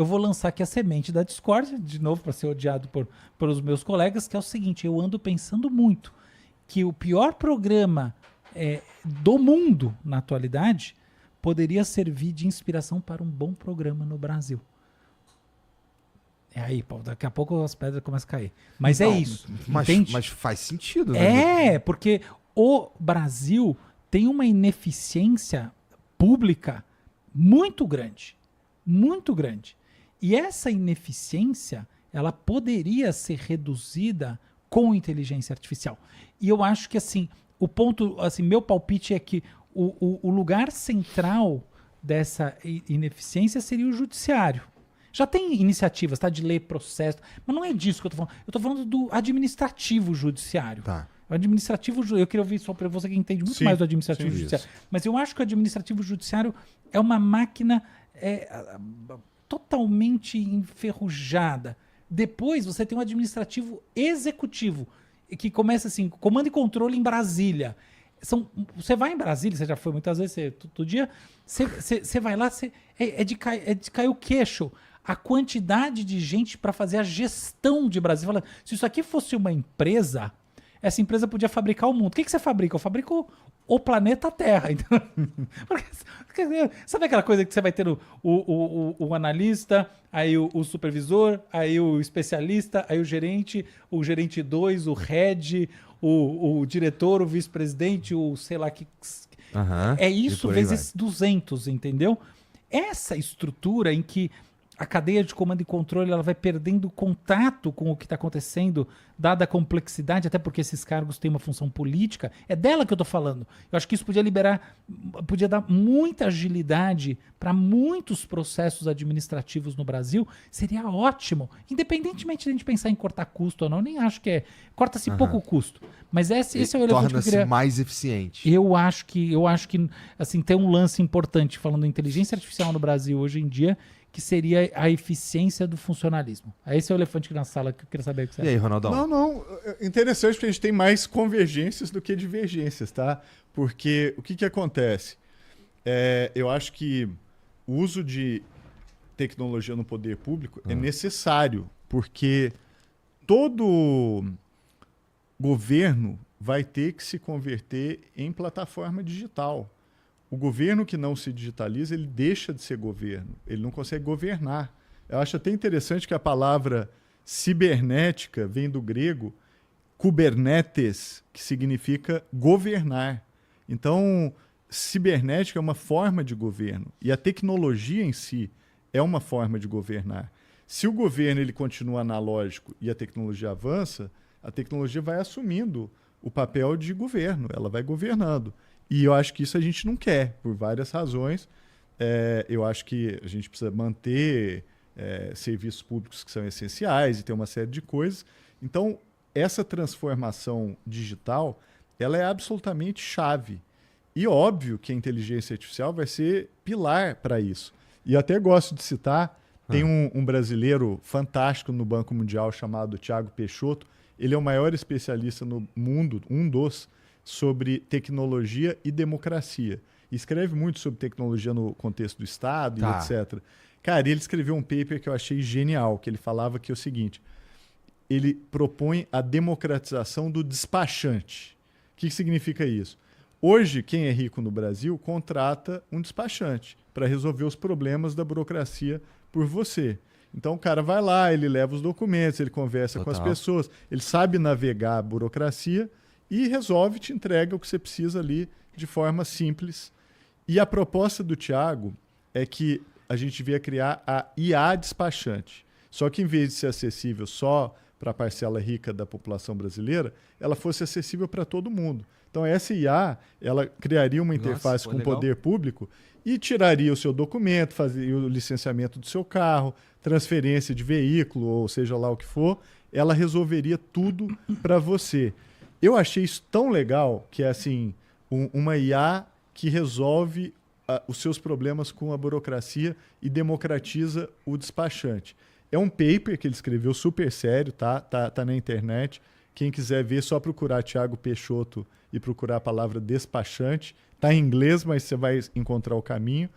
eu vou lançar aqui a semente da discórdia, de novo, para ser odiado pelos meus colegas, que é o seguinte: eu ando pensando muito que o pior programa do mundo na atualidade poderia servir de inspiração para um bom programa no Brasil. É aí, Paulo, daqui a pouco as pedras começam a cair. Mas Não, é isso. Mas faz sentido, né? Porque o Brasil tem uma ineficiência pública muito grande. Muito grande. E essa ineficiência, ela poderia ser reduzida com inteligência artificial. E eu acho que, assim, o ponto, assim, meu palpite é que o lugar central dessa ineficiência seria o judiciário. Já tem iniciativas, tá, de lei, processo, mas não é disso que eu tô falando. Eu tô falando do administrativo judiciário. Tá. O administrativo, eu queria ouvir só para você que entende muito mais do administrativo judiciário. Mas eu acho que o administrativo judiciário é uma máquina totalmente enferrujada. Depois você tem um administrativo executivo, que começa assim, comando e controle em Brasília. Você vai em Brasília, você já foi muitas vezes, todo dia, você vai lá, é de cair o queixo. A quantidade de gente para fazer a gestão de Brasília. Fala, se isso aqui fosse uma empresa, essa empresa podia fabricar o mundo. O que você fabrica? Eu fabrico o planeta Terra. Então, sabe aquela coisa que você vai ter o analista, aí o supervisor, aí o especialista, aí o gerente 2, o head, o diretor, o vice-presidente, o sei lá que... É isso vezes 200, entendeu? Essa estrutura em que a cadeia de comando e controle ela vai perdendo contato com o que está acontecendo, dada a complexidade, até porque esses cargos têm uma função política, é dela que eu estou falando. Eu acho que isso podia dar muita agilidade para muitos processos administrativos no Brasil, seria ótimo. Independentemente de a gente pensar em cortar custo ou não, eu nem acho que corta-se pouco custo. Mas esse é o elefante que eu queria... Torna-se mais eficiente. Eu acho que assim, tem um lance importante falando em inteligência artificial no Brasil hoje em dia, que seria a eficiência do funcionalismo. Esse é o elefante na sala que eu queria saber o que você E aí, Ronaldão? Não. Interessante porque a gente tem mais convergências do que divergências, tá? Porque o que acontece? Eu acho que o uso de tecnologia no poder público é necessário, porque todo governo vai ter que se converter em plataforma digital. O governo que não se digitaliza, ele deixa de ser governo. Ele não consegue governar. Eu acho até interessante que a palavra cibernética vem do grego kubernetes, que significa governar. Então, cibernética é uma forma de governo. E a tecnologia em si é uma forma de governar. Se o governo ele continua analógico e a tecnologia avança, a tecnologia vai assumindo o papel de governo. Ela vai governando. E eu acho que isso a gente não quer, por várias razões. Eu acho que a gente precisa manter serviços públicos que são essenciais e ter uma série de coisas. Então, essa transformação digital ela é absolutamente chave. E óbvio que a inteligência artificial vai ser pilar para isso. E até gosto de citar, tem um brasileiro fantástico no Banco Mundial chamado Thiago Peixoto. Ele é o maior especialista no mundo, sobre tecnologia e democracia. Escreve muito sobre tecnologia no contexto do Estado e etc. Cara, ele escreveu um paper que eu achei genial, que ele falava que é o seguinte, ele propõe a democratização do despachante. O que significa isso? Hoje, quem é rico no Brasil contrata um despachante para resolver os problemas da burocracia por você. Então o cara vai lá, ele leva os documentos, ele conversa com as pessoas, ele sabe navegar a burocracia e resolve, te entrega o que você precisa ali de forma simples. E a proposta do Thiago é que a gente devia criar a IA despachante. Só que em vez de ser acessível só para a parcela rica da população brasileira, ela fosse acessível para todo mundo. Então essa IA, ela criaria uma interface com o poder público e tiraria o seu documento, fazia o licenciamento do seu carro, transferência de veículo, ou seja lá o que for, ela resolveria tudo para você. Eu achei isso tão legal que é assim, uma IA que resolve os seus problemas com a burocracia e democratiza o despachante. É um paper que ele escreveu super sério, tá na internet. Quem quiser ver, é só procurar Thiago Peixoto e procurar a palavra despachante. Está em inglês, mas você vai encontrar o caminho.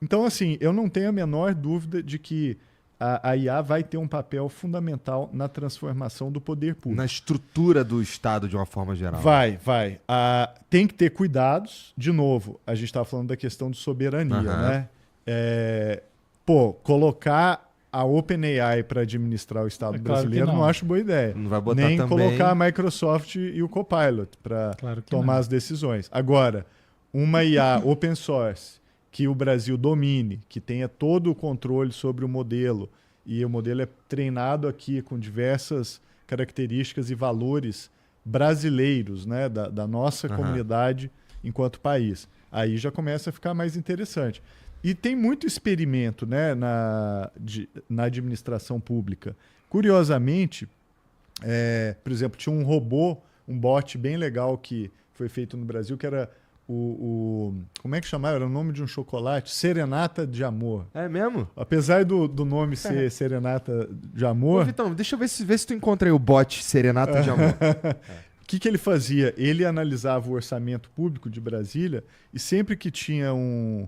Então, assim, eu não tenho a menor dúvida de que a IA vai ter um papel fundamental na transformação do poder público. Na estrutura do Estado, de uma forma geral. Vai. Tem que ter cuidados. De novo, a gente estava falando da questão de soberania, né? Colocar a OpenAI para administrar o Estado brasileiro não acho boa ideia. Não vai botar nem também... colocar a Microsoft e o Copilot para tomar as decisões. Agora, uma IA open source que o Brasil domine, que tenha todo o controle sobre o modelo, e o modelo é treinado aqui com diversas características e valores brasileiros, né, da nossa comunidade enquanto país. Aí já começa a ficar mais interessante. E tem muito experimento, né, na administração pública. Curiosamente, por exemplo, tinha um robô, um bot bem legal que foi feito no Brasil, que era como é que chamava? Era o nome de um chocolate? Serenata de Amor. É mesmo? Apesar do nome ser Serenata de Amor... Ô, Vitão, deixa eu ver se tu encontra aí o bot Serenata de Amor. O que ele fazia? Ele analisava o orçamento público de Brasília e sempre que tinha um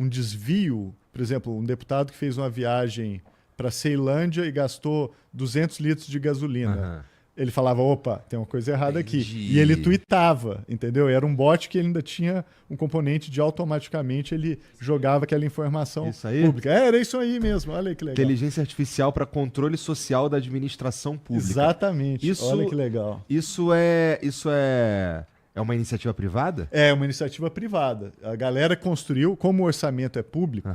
desvio, por exemplo, um deputado que fez uma viagem para Ceilândia e gastou 200 litros de gasolina. Ele falava, opa, tem uma coisa errada aqui. E ele tweetava, entendeu? Era um bot que ainda tinha um componente de automaticamente ele jogava aquela informação pública. Era isso aí mesmo, olha aí que legal. Inteligência artificial para controle social da administração pública. Exatamente, olha que legal. Isso é uma iniciativa privada? É uma iniciativa privada. A galera construiu, como o orçamento é público,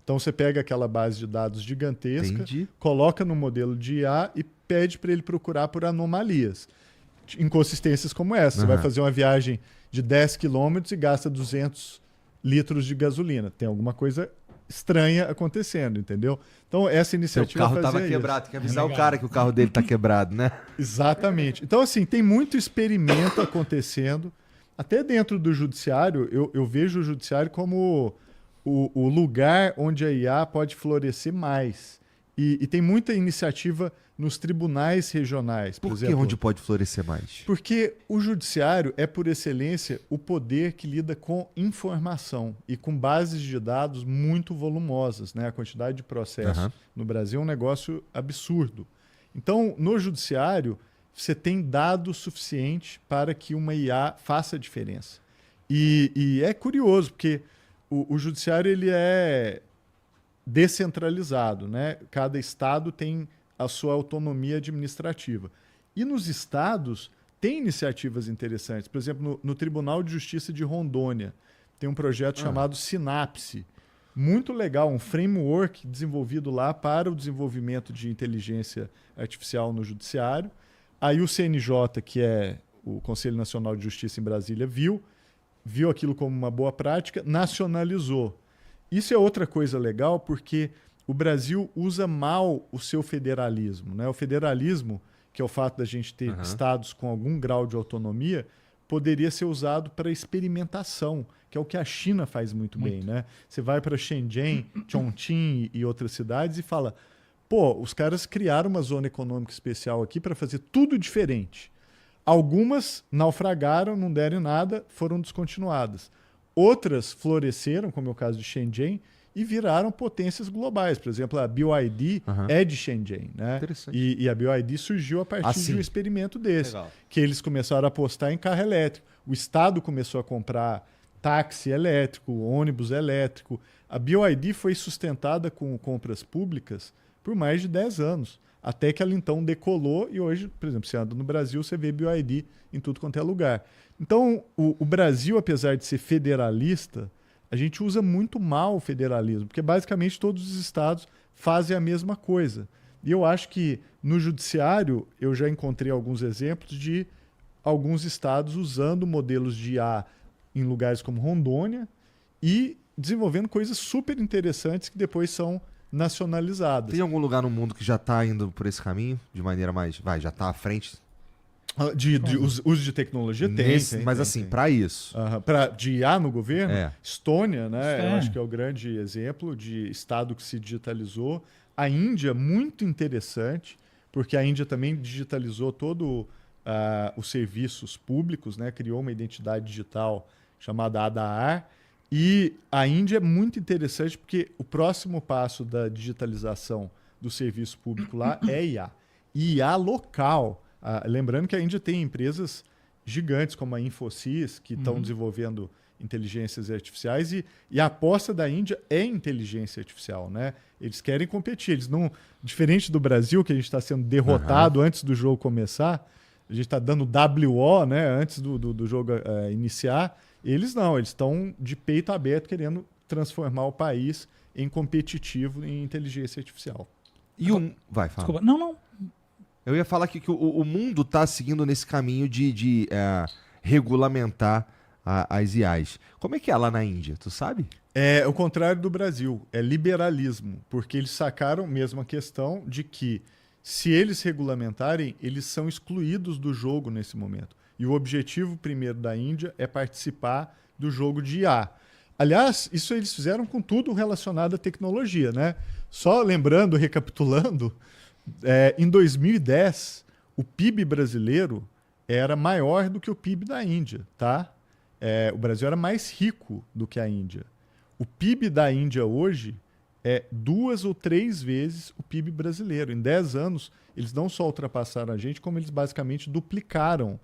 então você pega aquela base de dados gigantesca, coloca no modelo de IA e pede para ele procurar por anomalias. Inconsistências como essa. Você vai fazer uma viagem de 10 quilômetros e gasta 200 litros de gasolina. Tem alguma coisa estranha acontecendo, entendeu? Então, essa iniciativa o carro estava quebrado. Tem que avisar o cara que o carro dele está quebrado, né? Exatamente. Então, assim, tem muito experimento acontecendo. Até dentro do judiciário, eu vejo o judiciário como o lugar onde a IA pode florescer mais. E tem muita iniciativa nos tribunais regionais. Por que onde pode florescer mais? Porque o judiciário é, por excelência, o poder que lida com informação e com bases de dados muito volumosas. Né? A quantidade de processos no Brasil é um negócio absurdo. Então, no judiciário, você tem dado suficiente para que uma IA faça a diferença. E é curioso, porque o judiciário ele é descentralizado, né? Cada estado tem a sua autonomia administrativa. E nos estados tem iniciativas interessantes. Por exemplo, no Tribunal de Justiça de Rondônia tem um projeto chamado Sinapse. Muito legal, um framework desenvolvido lá para o desenvolvimento de inteligência artificial no judiciário. Aí o CNJ, que é o Conselho Nacional de Justiça em Brasília, viu aquilo como uma boa prática, nacionalizou. Isso é outra coisa legal, porque o Brasil usa mal o seu federalismo. Né? O federalismo, que é o fato da gente ter estados com algum grau de autonomia, poderia ser usado para experimentação, que é o que a China faz muito bem. Né? Você vai para Shenzhen, Chongqing e outras cidades e fala, os caras criaram uma zona econômica especial aqui para fazer tudo diferente. Algumas naufragaram, não deram nada, foram descontinuadas. Outras floresceram, como é o caso de Shenzhen, e viraram potências globais. Por exemplo, a BYD é de Shenzhen. Né? E a BYD surgiu a partir de um experimento desse. Legal. Que eles começaram a apostar em carro elétrico. O Estado começou a comprar táxi elétrico, ônibus elétrico. A BYD foi sustentada com compras públicas por mais de 10 anos. Até que ela então decolou e hoje, por exemplo, você anda no Brasil, você vê BYD em tudo quanto é lugar. Então, o Brasil, apesar de ser federalista, a gente usa muito mal o federalismo, porque basicamente todos os estados fazem a mesma coisa. E eu acho que no judiciário eu já encontrei alguns exemplos de alguns estados usando modelos de IA em lugares como Rondônia e desenvolvendo coisas super interessantes que depois são nacionalizadas. Tem algum lugar no mundo que já está indo por esse caminho de maneira mais... já está à frente? De uso de tecnologia tem. Mas assim, para isso. De IA no governo, Estônia, né? Eu acho que é o grande exemplo de estado que se digitalizou. A Índia, muito interessante, porque a Índia também digitalizou todo os serviços públicos, né? Criou uma identidade digital chamada Aadhaar. E a Índia é muito interessante porque o próximo passo da digitalização do serviço público lá é IA. E IA local. Lembrando que a Índia tem empresas gigantes como a Infosys, que estão desenvolvendo inteligências artificiais, e a aposta da Índia é inteligência artificial, né? Eles querem competir. Eles não, diferente do Brasil, que a gente está sendo derrotado antes do jogo começar, a gente está dando WO, né, antes do jogo iniciar. Eles não, eles estão de peito aberto querendo transformar o país em competitivo em inteligência artificial. E vai, fala. Desculpa. Não. Eu ia falar que o mundo está seguindo nesse caminho de regulamentar as IAs. Como é que é lá na Índia? Tu sabe? É o contrário do Brasil, é liberalismo, porque eles sacaram mesmo a questão de que se eles regulamentarem, eles são excluídos do jogo nesse momento. E o objetivo primeiro da Índia é participar do jogo de IA. Aliás, isso eles fizeram com tudo relacionado à tecnologia, né? Só lembrando, recapitulando, em 2010, o PIB brasileiro era maior do que o PIB da Índia, tá? O Brasil era mais rico do que a Índia. O PIB da Índia hoje é 2 ou 3 vezes o PIB brasileiro. Em 10 anos, eles não só ultrapassaram a gente, como eles basicamente duplicaram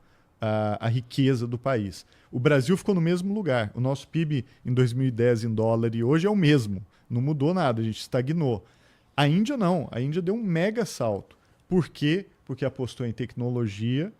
a riqueza do país. O Brasil ficou no mesmo lugar. O nosso PIB em 2010 em dólar e hoje é o mesmo. Não mudou nada, a gente estagnou. A Índia não. A Índia deu um mega salto. Por quê? Porque apostou em tecnologia